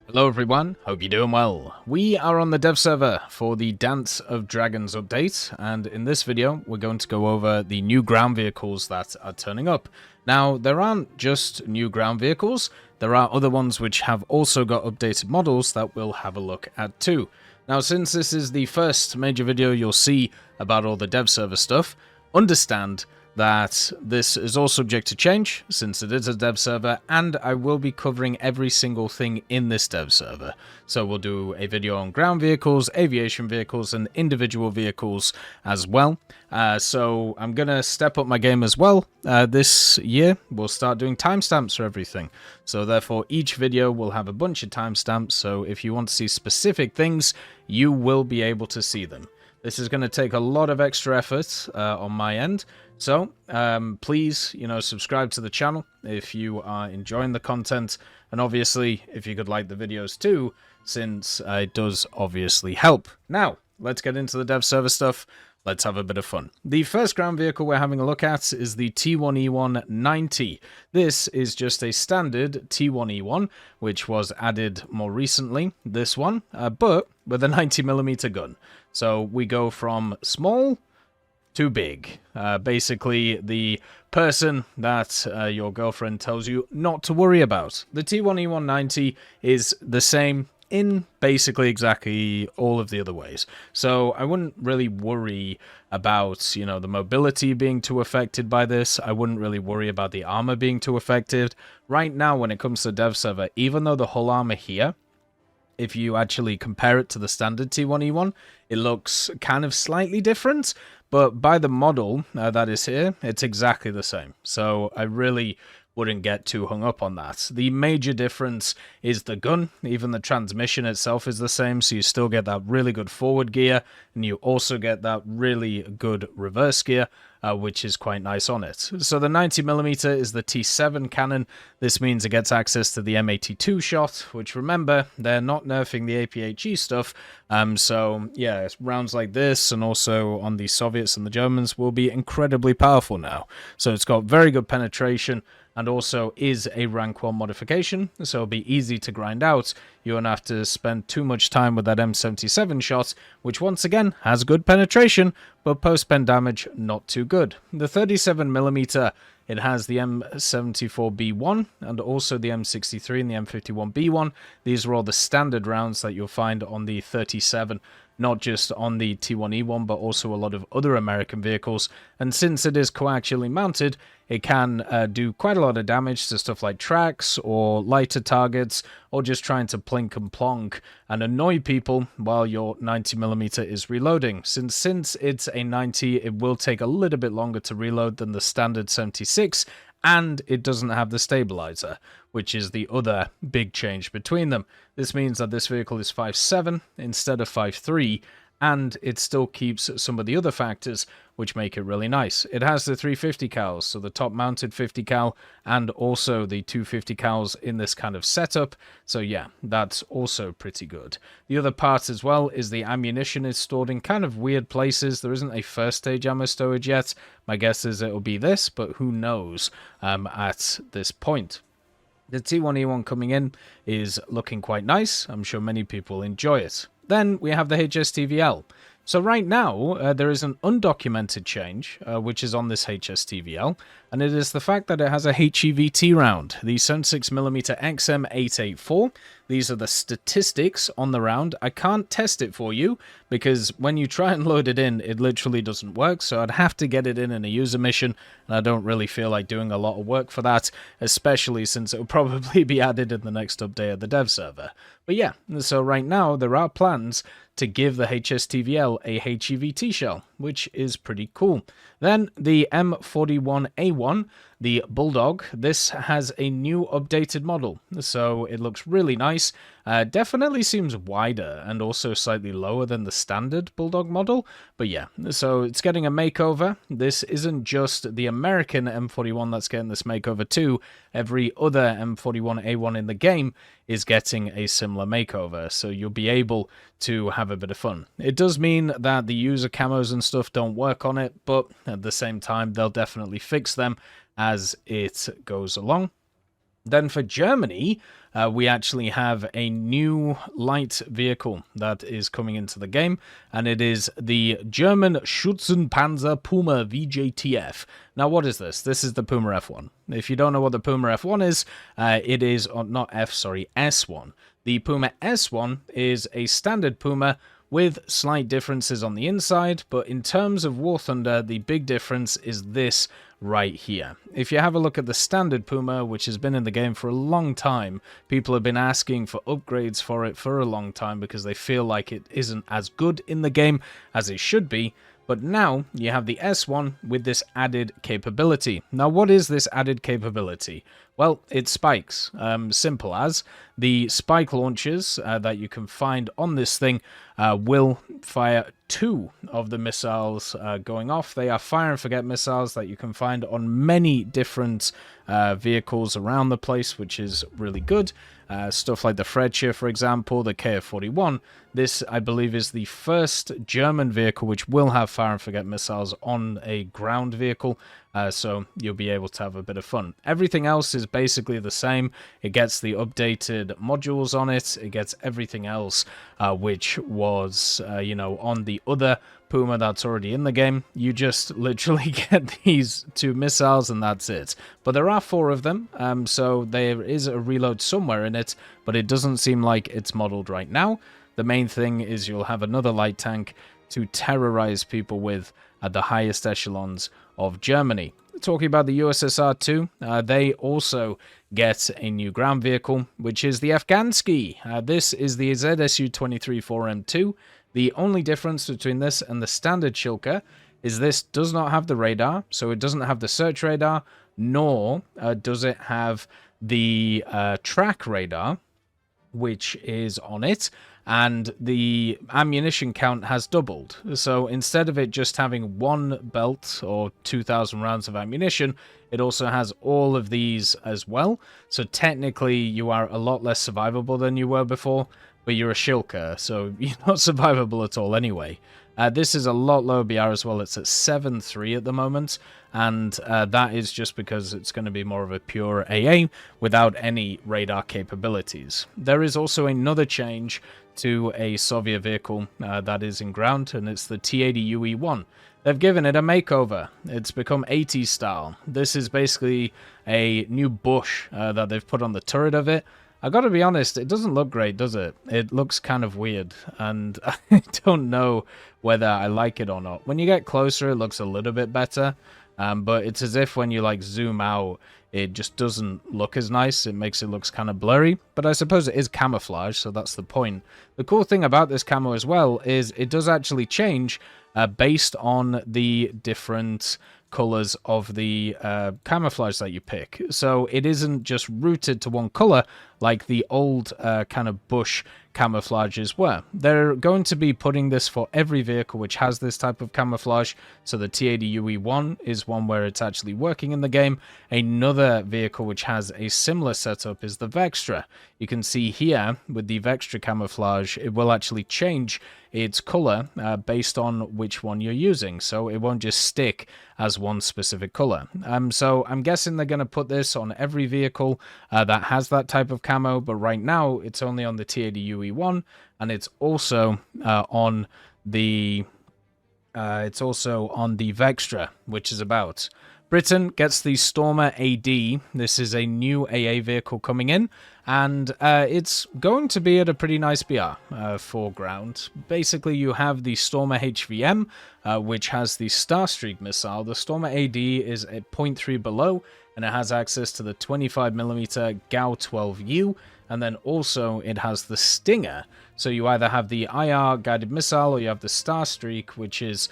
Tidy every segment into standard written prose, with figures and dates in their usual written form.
Hello everyone, hope you're doing well. We are on the dev server for the Dance of Dragons update, and in this video we're going to go over the new ground vehicles that are turning up. Now, there aren't just new ground vehicles, there are other ones which have also got updated models that we'll have a look at too. Now, since this is the first major video you'll see about all the dev server stuff, understand that this is all subject to change since it is a dev server, and I will be covering every single thing in this dev server. So we'll do a video on ground vehicles, aviation vehicles, and individual vehicles as well. So I'm going to step up my game as well. This year we'll start doing timestamps for everything. So therefore each video will have a bunch of timestamps, so if you want to see specific things, you will be able to see them. This is going to take a lot of extra effort on my end, so please, subscribe to the channel if you are enjoying the content, and obviously if you could like the videos too, since it does obviously help. Now, let's get into the dev server stuff. Let's have a bit of fun. The first ground vehicle we're having a look at is the T-80U-E1 90. This is just a standard T-80U-E1, which was added more recently, this one, but with a 90mm gun. So we go from small to big. Basically, the person that your girlfriend tells you not to worry about. The T-80U-E1 90 is the same in basically exactly all of the other ways. So I wouldn't really worry about, the mobility being too affected by this. I wouldn't really worry about the armor being too affected. Right now, when it comes to dev server, even though the hull armor here, if you actually compare it to the standard T-80U-E1, it looks kind of slightly different, but by the model that is here, it's exactly the same. So I really wouldn't get too hung up on that. The major difference is the gun. Even the transmission itself is the same, so you still get that really good forward gear, and you also get that really good reverse gear, which is quite nice on it. So the 90mm is the T7 cannon. This means it gets access to the M82 shot, which, remember, they're not nerfing the APHE stuff. So yeah, rounds like this and also on the Soviets and the Germans will be incredibly powerful now. So it's got very good penetration, and also is a rank 1 modification, so it'll be easy to grind out. You won't have to spend too much time with that M77 shot, which once again has good penetration, but post-pen damage not too good. The 37mm, it has the M74B1 and also the M63 and the M51B1. These are all the standard rounds that you'll find on the 37, not just on the T-80U-E1, but also a lot of other American vehicles. And since it is coaxially mounted, it can do quite a lot of damage to stuff like tracks or lighter targets, or just trying to plink and plonk and annoy people while your 90mm is reloading. Since it's a 90, it will take a little bit longer to reload than the standard 76, and it doesn't have the stabilizer, which is the other big change between them. This means that this vehicle is 5.7 instead of 5.3, and it still keeps some of the other factors which make it really nice. It has the 350 cals, so the top mounted 50 cal, and also the 250 cals in this kind of setup. So yeah, that's also pretty good. The other part as well is the ammunition is stored in kind of weird places. There isn't a first stage ammo storage yet. My guess is it'll be this, but who knows at this point. The T-80U-E1 coming in is looking quite nice. I'm sure many people enjoy it. Then we have the HSTV-L. So right now, there is an undocumented change, which is on this HSTV-L, and it is the fact that it has a HEVT round, the 76mm XM884. These are the statistics on the round. I can't test it for you, because when you try and load it in, it literally doesn't work, so I'd have to get it in a user mission, and I don't really feel like doing a lot of work for that, especially since it will probably be added in the next update of the dev server. But yeah, so right now, there are plans to give the HSTV-L a HEVT shell, which is pretty cool. Then the M41A1, the Bulldog, this has a new updated model, so it looks really nice. Definitely seems wider and also slightly lower than the standard Bulldog model, but yeah, so it's getting a makeover. This isn't just the American M41 that's getting this makeover too. Every other M41A1 in the game is getting a similar makeover, so you'll be able to have a bit of fun. It does mean that the user camos and stuff don't work on it, but at the same time, they'll definitely fix them as it goes along. Then for Germany, we actually have a new light vehicle that is coming into the game, and it is the German Schützenpanzer PUMA VJTF. Now, what is this? This is the PUMA F1. If you don't know what the PUMA F1 is, it is, not F, sorry, S1. The PUMA S1 is a standard PUMA with slight differences on the inside, but in terms of War Thunder, the big difference is this right here. If you have a look at the standard PUMA, which has been in the game for a long time, people have been asking for upgrades for it for a long time because they feel like it isn't as good in the game as it should be. But now you have the S1 with this added capability. Now, what is this added capability? Well, it spikes. Simple as. The spike launchers that you can find on this thing will fire 2 of the missiles going off. They are fire and forget missiles that you can find on many different vehicles around the place, which is really good. Stuff like the Freccia, for example, the KF-41. This, I believe, is the first German vehicle which will have fire and forget missiles on a ground vehicle, so you'll be able to have a bit of fun. Everything else is basically the same. It gets the updated modules on it. It gets everything else which was, on the other PUMA that's already in the game. You just literally get these 2 missiles and that's it. But there are 4 of them, so there is a reload somewhere in it, but it doesn't seem like it's modeled right now. The main thing is you'll have another light tank to terrorize people with at the highest echelons of Germany. Talking about the USSR too, they also get a new ground vehicle, which is the Afghansky. This is the ZSU-23-4M2. The only difference between this and the standard Shilka is this does not have the radar, so it doesn't have the search radar, nor does it have the track radar, which is on it, and the ammunition count has doubled. So instead of it just having 1 belt or 2,000 rounds of ammunition, it also has all of these as well. So technically you are a lot less survivable than you were before, but you're a Shilka, so you're not survivable at all anyway. This is a lot lower BR as well. It's at 7.3 at the moment, and that is just because it's going to be more of a pure AA without any radar capabilities. There is also another change to a Soviet vehicle that is in ground, and it's the T-80U-E1. They've given it a makeover. It's become 80s style. This is basically a new bush that they've put on the turret of it. I gotta be honest, it doesn't look great, does it? It looks kind of weird, and I don't know whether I like it or not. When you get closer, it looks a little bit better, but it's as if when you like zoom out, it just doesn't look as nice. It makes it look kind of blurry, but I suppose it is camouflage, so that's the point. The cool thing about this camo as well is it does actually change based on the different colors of the camouflage that you pick. So it isn't just rooted to one color like the old kind of bush camouflages were. They're going to be putting this for every vehicle which has this type of camouflage. So the T-80U-E1 is one where it's actually working in the game. Another vehicle which has a similar setup is the Vextra. You can see here with the Vextra camouflage, it will actually change its color based on which one you're using, so it won't just stick as one specific color. So I'm guessing they're going to put this on every vehicle that has that type of camo, but right now it's only on the T-80U-E1, and it's also on the Vextra, which is about. Britain gets the Stormer AD. This is a new AA vehicle coming in, and it's going to be at a pretty nice BR for ground. Basically, you have the Stormer HVM, which has the Starstreak missile. The Stormer AD is at 0.3 below, and it has access to the 25mm GAU-12U, and then also it has the Stinger. So you either have the IR guided missile or you have the Starstreak, which is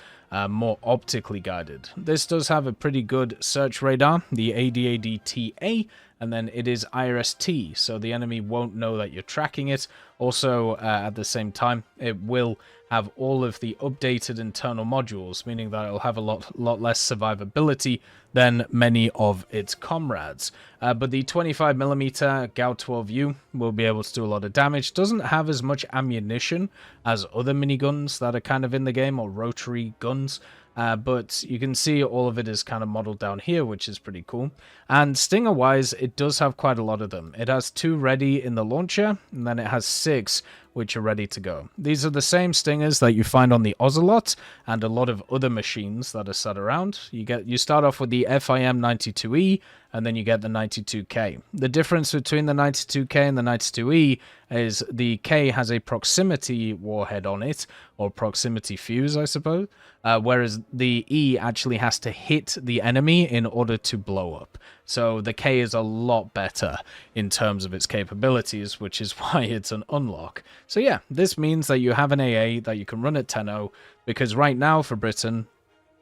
more optically guided. This does have a pretty good search radar, the ADADTA, and then it is IRST, so the enemy won't know that you're tracking it. Also, at the same time, it will have all of the updated internal modules, meaning that it'll have a lot less survivability than many of its comrades. But the 25mm GAU-12U will be able to do a lot of damage. Doesn't have as much ammunition as other miniguns that are kind of in the game, or rotary guns. But you can see all of it is kind of modeled down here, which is pretty cool. And Stinger-wise, it does have quite a lot of them. It has 2 ready in the launcher, and then it has 6 which are ready to go. These are the same Stingers that you find on the Ocelot and a lot of other machines that are sat around. You start off with the FIM-92E, and then you get the 92K. The difference between the 92K and the 92E is the K has a proximity warhead on it, or proximity fuse, I suppose, whereas the E actually has to hit the enemy in order to blow up. So the K is a lot better in terms of its capabilities, which is why it's an unlock. So yeah, this means that you have an AA that you can run at 10.0, because right now for Britain,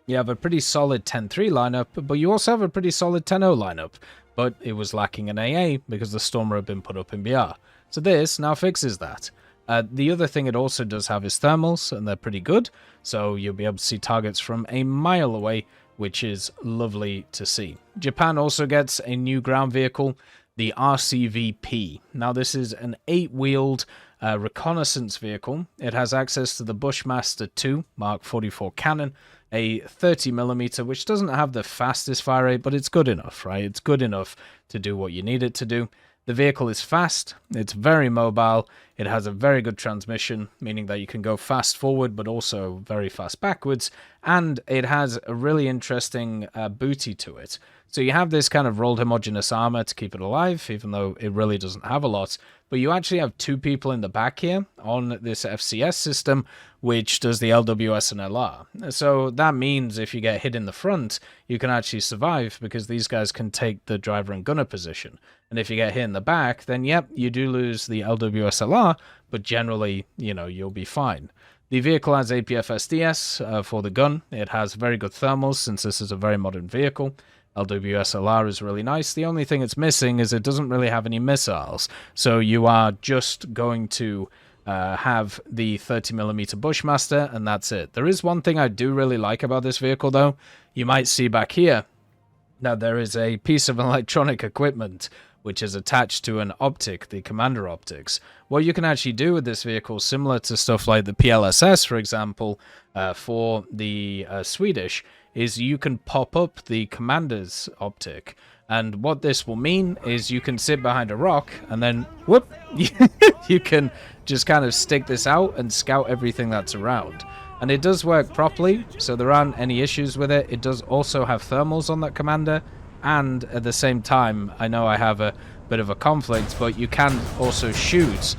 you have a pretty solid 10.3 lineup, but you also have a pretty solid 10.0 lineup. But it was lacking an AA because the Stormer had been put up in BR. So this now fixes that. The other thing it also does have is thermals, and they're pretty good. So you'll be able to see targets from a mile away, which is lovely to see. Japan also gets a new ground vehicle, the RCVP. Now this is an 8-wheeled reconnaissance vehicle. It has access to the Bushmaster 2 Mark 44 cannon, a 30mm, which doesn't have the fastest fire rate, but it's good enough, right? It's good enough to do what you need it to do. The vehicle is fast, it's very mobile, it has a very good transmission, meaning that you can go fast forward but also very fast backwards, and it has a really interesting booty to it. So you have this kind of rolled homogeneous armor to keep it alive, even though it really doesn't have a lot, but you actually have 2 people in the back here on this FCS system, which does the LWS and LR. So that means if you get hit in the front, you can actually survive, because these guys can take the driver and gunner position. And if you get hit in the back, then yep, you do lose the LWS-LR, but generally, you know, you'll be fine. The vehicle has APF-SDS for the gun. It has very good thermals, since this is a very modern vehicle. LWS-LR is really nice. The only thing it's missing is it doesn't really have any missiles. So you are just going to have the 30mm Bushmaster, and that's it. There is one thing I do really like about this vehicle, though. You might see back here that there is a piece of electronic equipment which is attached to an optic, the commander optics. What you can actually do with this vehicle, similar to stuff like the PLSS, for example, for the Swedish, is you can pop up the commander's optic. And what this will mean is you can sit behind a rock and then, whoop, you can just kind of stick this out and scout everything that's around. And it does work properly, so there aren't any issues with it. It does also have thermals on that commander, and at the same time, I know I have a bit of a conflict, but you can also shoot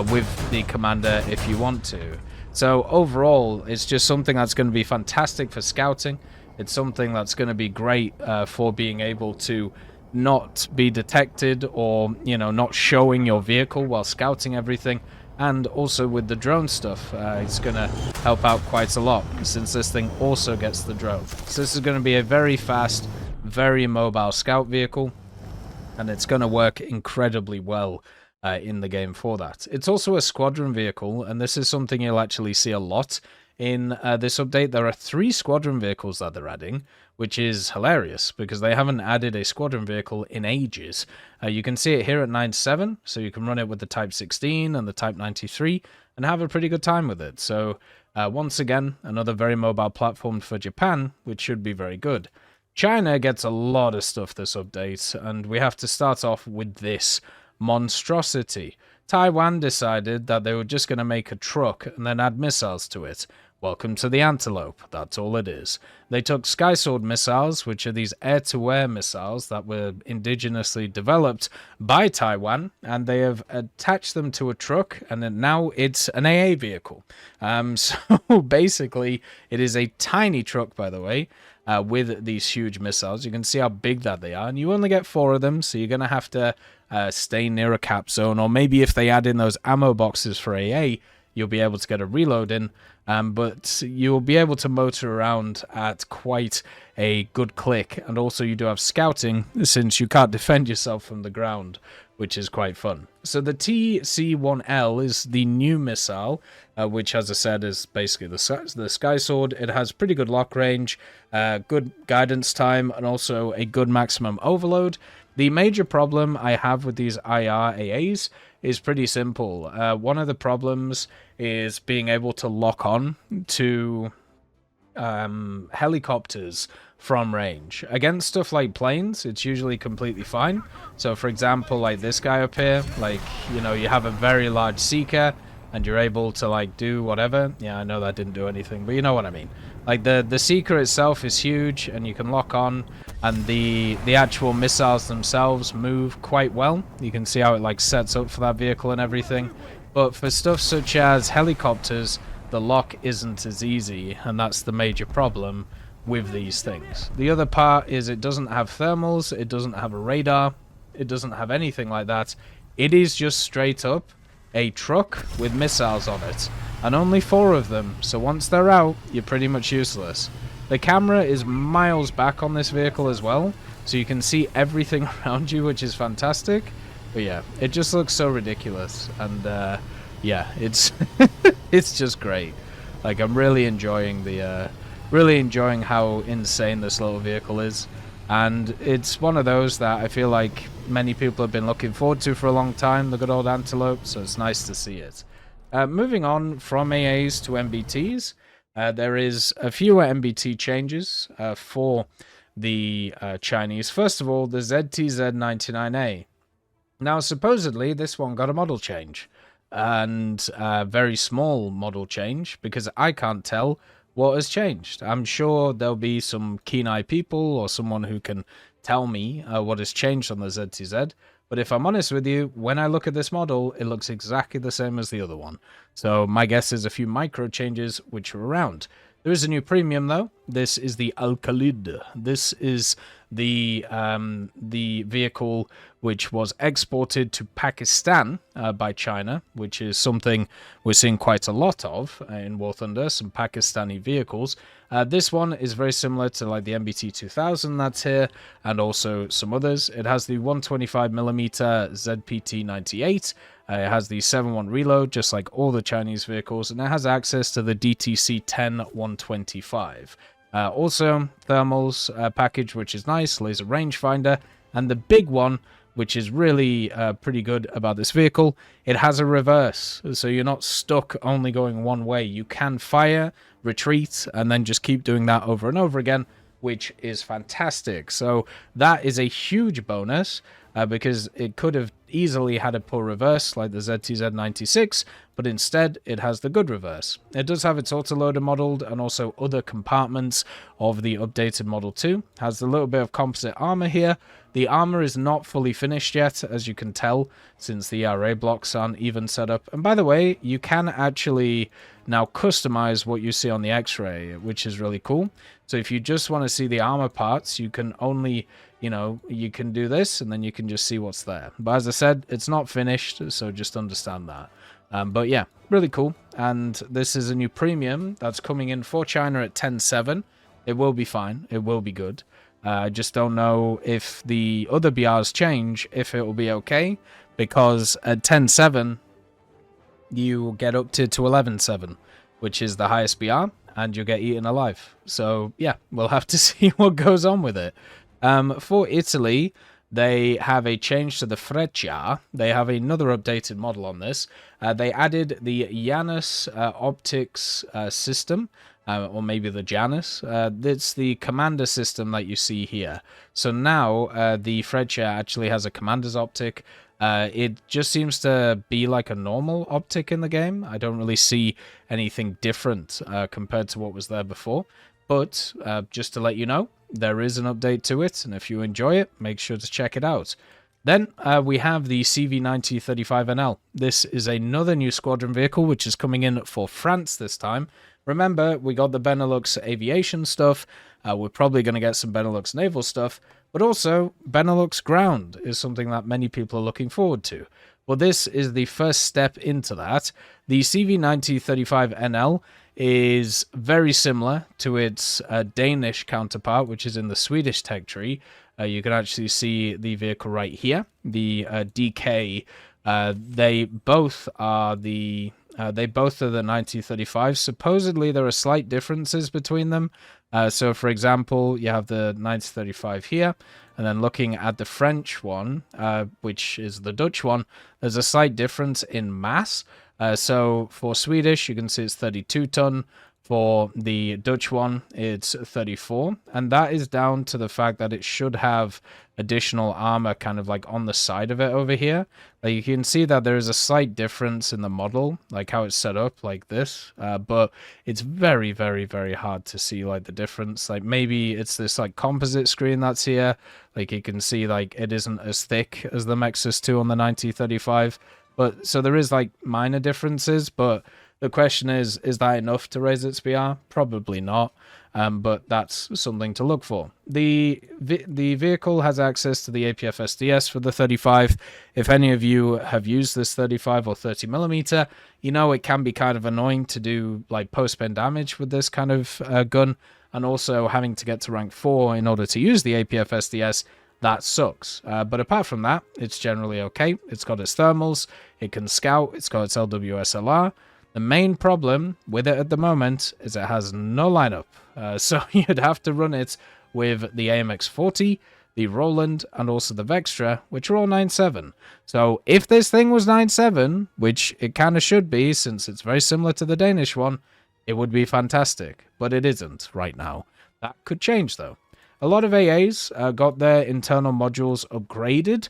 with the commander if you want to. So overall, it's just something that's going to be fantastic for scouting. It's something that's going to be great for being able to not be detected, or, you know, not showing your vehicle while scouting everything. And also with the drone stuff, it's going to help out quite a lot, since this thing also gets the drone. So this is going to be a very fast, very mobile scout vehicle, and it's going to work incredibly well in the game for that. It's also a squadron vehicle, and this is something you'll actually see a lot in this update. There are 3 squadron vehicles that they're adding, which is hilarious, because they haven't added a squadron vehicle in ages. You can see it here at 9.7, so you can run it with the Type 16 and the Type 93 and have a pretty good time with it. So once again, another very mobile platform for Japan, which should be very good. China gets a lot of stuff this update, and we have to start off with this monstrosity. Taiwan decided that they were just going to make a truck and then add missiles to it. Welcome to the Antelope, that's all it is. They took Skysword missiles, which are these air-to-air missiles that were indigenously developed by Taiwan, and they have attached them to a truck, and then now it's an AA vehicle. So basically, it is a tiny truck, by the way, with these huge missiles. You can see how big that they are, and you only get 4 of them, so you're going to have to stay near a cap zone, or maybe if they add in those ammo boxes for AA, you'll be able to get a reload in, but you'll be able to motor around at quite a good click, and also you do have scouting, since you can't defend yourself from the ground, which is quite fun. So the TC-1L is the new missile, which, as I said, is basically the Sky Sword. It has pretty good lock range, good guidance time, and also a good maximum overload. The major problem I have with these IR-AAs is pretty simple. One of the problems is being able to lock on to helicopters from range. Against stuff like planes, it's usually completely fine. So for example, like this guy up here, like, you know, you have a very large seeker and you're able to like do whatever. Yeah, I know that didn't do anything, but you know what I mean. Like the seeker itself is huge and you can lock on, and the actual missiles themselves move quite well. You can see how it like sets up for that vehicle and everything. But for stuff such as helicopters, the lock isn't as easy, and that's the major problem with these things. The other part is it doesn't have thermals, it doesn't have a radar, it doesn't have anything like that. It is just straight up a truck with missiles on it, and only 4 of them, so once they're out, you're pretty much useless. The camera is miles back on this vehicle as well, so you can see everything around you, which is fantastic. But yeah, it just looks so ridiculous, and yeah, it's it's just great. Like, I'm really enjoying how insane this little vehicle is, and it's one of those that I feel like many people have been looking forward to for a long time, the good old Antelope, so it's nice to see it. Moving on from AAs to MBTs, there is a few MBT changes for the Chinese. First of all, the ZTZ99A. Now, supposedly, this one got a model change, and a very small model change, because I can't tell what has changed. I'm sure there'll be some keen-eyed people or someone who can tell me what has changed on the ZTZ, but if I'm honest with you, when I look at this model, it looks exactly the same as the other one. So my guess is a few micro changes which are around. There is a new premium though. This is the Khalid. This is the vehicle which was exported to Pakistan by China, which is something we're seeing quite a lot of in War Thunder, some Pakistani vehicles. This one is very similar to like the MBT 2000 that's here, and also some others. It has the 125mm ZPT98. It has the 7.1 reload, just like all the Chinese vehicles, and it has access to the DTC-10-125. Also, thermals package, which is nice, laser rangefinder, and the big one, which is really pretty good about this vehicle, it has a reverse, so you're not stuck only going one way. You can fire, retreat, and then just keep doing that over and over again, which is fantastic. So that is a huge bonus, because it could have easily had a poor reverse like the ZTZ96, but instead it has the good reverse. It does have its autoloader modeled, and also other compartments of the updated Model 2. Has a little bit of composite armor here. The armor is not fully finished yet, as you can tell, since the ERA blocks aren't even set up. And by the way, you can actually now customize what you see on the X-ray, which is really cool. So if you just want to see the armor parts, you can only, you know, you can do this, and then you can just see what's there. But as I said, it's not finished, so just understand that. But yeah, really cool. And this is a new premium that's coming in for China at 10.7. It will be fine. It will be good. I just don't know if the other BRs change, if it will be okay, because at 10.7, you get up to 11.7, which is the highest BR, and you'll get eaten alive. So yeah, we'll have to see what goes on with it. For Italy, they have a change to the Freccia. They have another updated model on this. They added the Janus optics system, or maybe the Janus. It's the commander system that you see here. So now the Freccia actually has a commander's optic. It just seems to be like a normal optic in the game. I don't really see anything different compared to what was there before. But just to let you know, there is an update to it, and if you enjoy it, make sure to check it out. Then we have the CV9035NL. This is another new squadron vehicle, which is coming in for France this time. Remember, we got the Benelux aviation stuff. We're probably going to get some Benelux naval stuff, but also Benelux ground is something that many people are looking forward to. Well, this is the first step into that. The CV9035NL is very similar to its Danish counterpart, which is in the Swedish tech tree. You can actually see the vehicle right here, the DK. They both are the 9035. Supposedly, there are slight differences between them. So, for example, you have the 9035 here, and then looking at the French one, which is the Dutch one, there's a slight difference in mass. So for Swedish, you can see it's 32 ton. For the Dutch one, it's 34, and that is down to the fact that it should have additional armor kind of like on the side of it over here. Like you can see that there is a slight difference in the model, like how it's set up like this, but it's very, very, very hard to see like the difference. Like maybe it's this like composite screen that's here. Like you can see like it isn't as thick as the Mexus 2 on the 9035, but so there is like minor differences, but the question is that enough to raise its BR? Probably not, but that's something to look for. The vehicle has access to the APF SDS for the 35. If any of you have used this 35 or 30mm, you know it can be kind of annoying to do like post-spin damage with this kind of gun, and also having to get to rank 4 in order to use the APF SDS. That sucks. But apart from that, it's generally okay. It's got its thermals, it can scout, it's got its LWSLR. The main problem with it at the moment is it has no lineup, so you'd have to run it with the AMX-40, the Roland, and also the Vextra, which are all 9.7. So if this thing was 9.7, which it kind of should be since it's very similar to the Danish one, it would be fantastic, but it isn't right now. That could change though. A lot of AAs got their internal modules upgraded,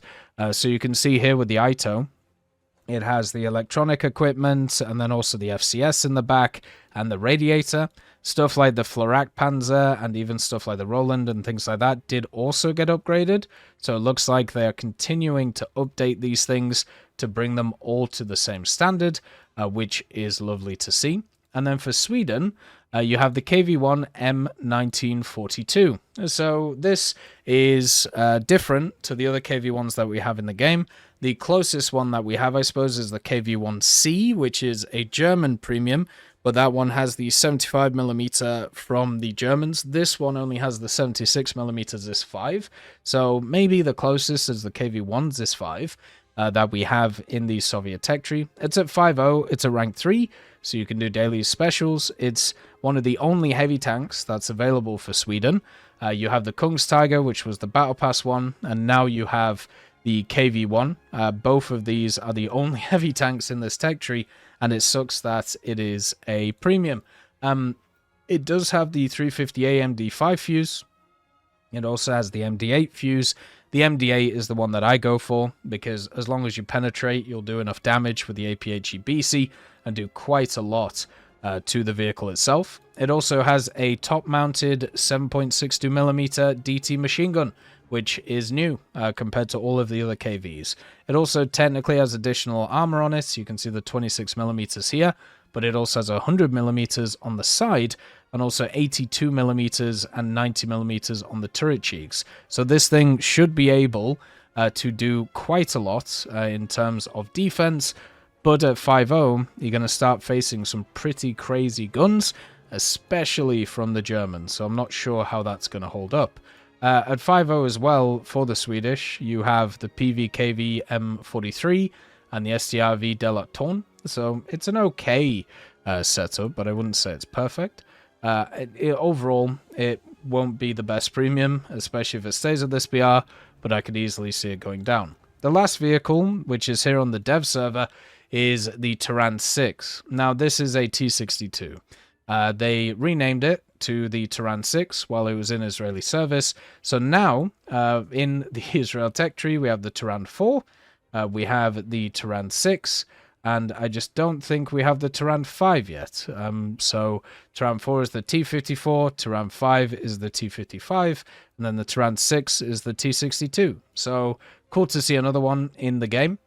so you can see here with the ITO, it has the electronic equipment and then also the FCS in the back and the radiator. Stuff like the Florak Panzer and even stuff like the Roland and things like that did also get upgraded. So it looks like they are continuing to update these things to bring them all to the same standard, which is lovely to see. And then for Sweden, you have the KV-1 M1942. So this is different to the other KV-1s that we have in the game. The closest one that we have, I suppose, is the KV-1C, which is a German premium, but that one has the 75mm from the Germans. This one only has the 76mm ZIS-5, so maybe the closest is the KV-1 ZIS-5 that we have in the Soviet tech tree. It's at 5.0, it's a rank 3, so you can do daily specials. It's one of the only heavy tanks that's available for Sweden. You have the Kungstiger, which was the Battle Pass one, and now you have the KV-1. Both of these are the only heavy tanks in this tech tree, and it sucks that it is a premium. It does have the 350A MD5 fuse. It also has the MD8 fuse. The MD8 is the one that I go for, because as long as you penetrate, you'll do enough damage with the APHE-BC and do quite a lot to the vehicle itself. It also has a top-mounted 7.62mm DT machine gun, which is new compared to all of the other KVs. It also technically has additional armor on it. You can see the 26mm here, but it also has 100mm on the side, and also 82mm and 90mm on the turret cheeks. So this thing should be able to do quite a lot in terms of defense, but at 5.0, you're going to start facing some pretty crazy guns, especially from the Germans, so I'm not sure how that's going to hold up. At 5.0 as well, for the Swedish, you have the PVKV M43 and the STRV Delaton, so it's an okay setup, but I wouldn't say it's perfect. Overall, it won't be the best premium, especially if it stays at this BR, but I could easily see it going down. The last vehicle, which is here on the dev server, is the Tiran 6. Now, this is a T-62. They renamed it to the Tiran 6 while it was in Israeli service. So now, in the Israel tech tree, we have the Tiran 4, we have the Tiran 6, and I just don't think we have the Tiran 5 yet. So Tiran 4 is the T-54, Tiran 5 is the T-55, and then the Tiran 6 is the T-62. So cool to see another one in the game.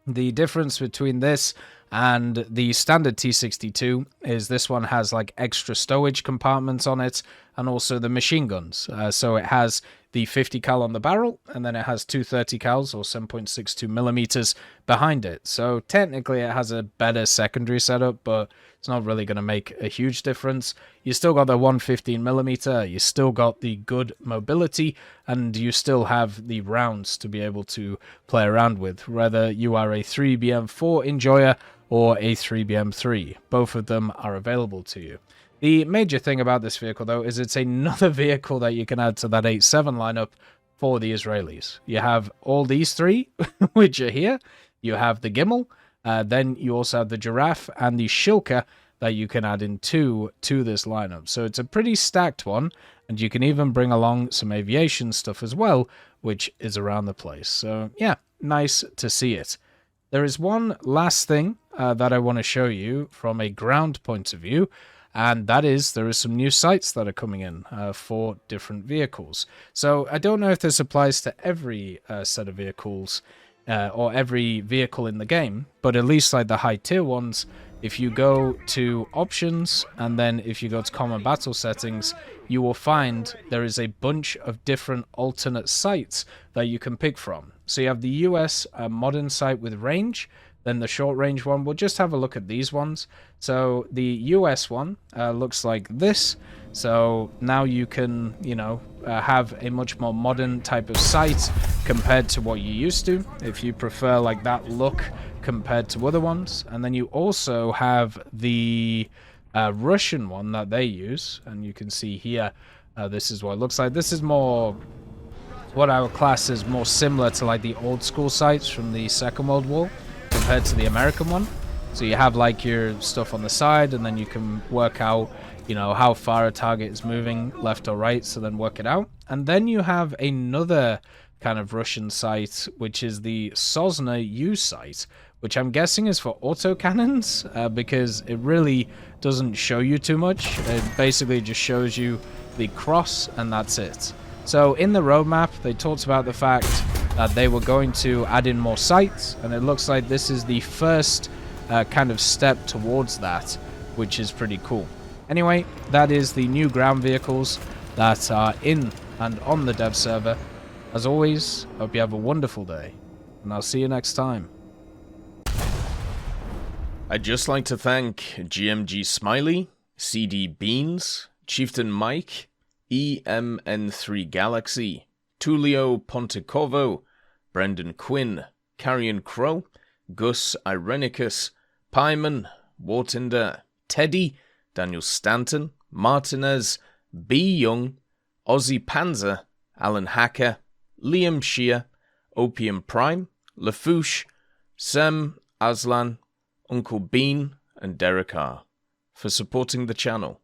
The difference between this and the standard T-62 is this one has like extra stowage compartments on it, and also the machine guns. So it has the 50 cal on the barrel, and then it has two 30 cals or 7.62mm behind it. So technically it has a better secondary setup, but it's not really going to make a huge difference. You still got the 115mm, you still got the good mobility, and you still have the rounds to be able to play around with, whether you are a 3BM4 enjoyer or a 3BM3. Both of them are available to you. The major thing about this vehicle, though, is it's another vehicle that you can add to that 8.7 lineup for the Israelis. You have all these three, which are here. You have the Gimel, then you also have the Giraffe and the Shilka, that you can add into this lineup. So it's a pretty stacked one, and you can even bring along some aviation stuff as well, which is around the place. So yeah, nice to see it. There is one last thing that I want to show you from a ground point of view, and that is there are some new sights that are coming in for different vehicles. So I don't know if this applies to every set of vehicles or every vehicle in the game, but at least like the high tier ones, if you go to options and then if you go to common battle settings, you will find there is a bunch of different alternate sights that you can pick from. So you have the US modern sight with range, then the short range one. We'll just have a look at these ones. So the US one looks like this. So now you can, you know, have a much more modern type of sight compared to what you used to, if you prefer like that look compared to other ones. And then you also have the Russian one that they use, and you can see here, this is what it looks like. This is more what I would class as more similar to like the old school sights from the Second World War compared to the American one. So you have like your stuff on the side, and then you can work out, you know, how far a target is moving left or right, so then work it out. And then you have another kind of Russian sight, which is the ZTZ99A sight, which I'm guessing is for autocannons, because it really doesn't show you too much. It basically just shows you the cross, and that's it. So in the roadmap, they talked about the fact that they were going to add in more sights, and it looks like this is the first kind of step towards that, which is pretty cool. Anyway, that is the new ground vehicles that are in and on the dev server. As always, hope you have a wonderful day, and I'll see you next time. I'd just like to thank GMG Smiley, CD Beans, Chieftain Mike, EMN3 Galaxy, Tulio Pontecorvo, Brendan Quinn, Carrion Crow, Gus Irenicus, Pyman, Wartinder, Teddy, Daniel Stanton, Martinez, B. Young, Ozzy Panzer, Alan Hacker, Liam Shear, Opium Prime, Lafouche, Sem, Aslan, Uncle Bean, and Derek R. for supporting the channel.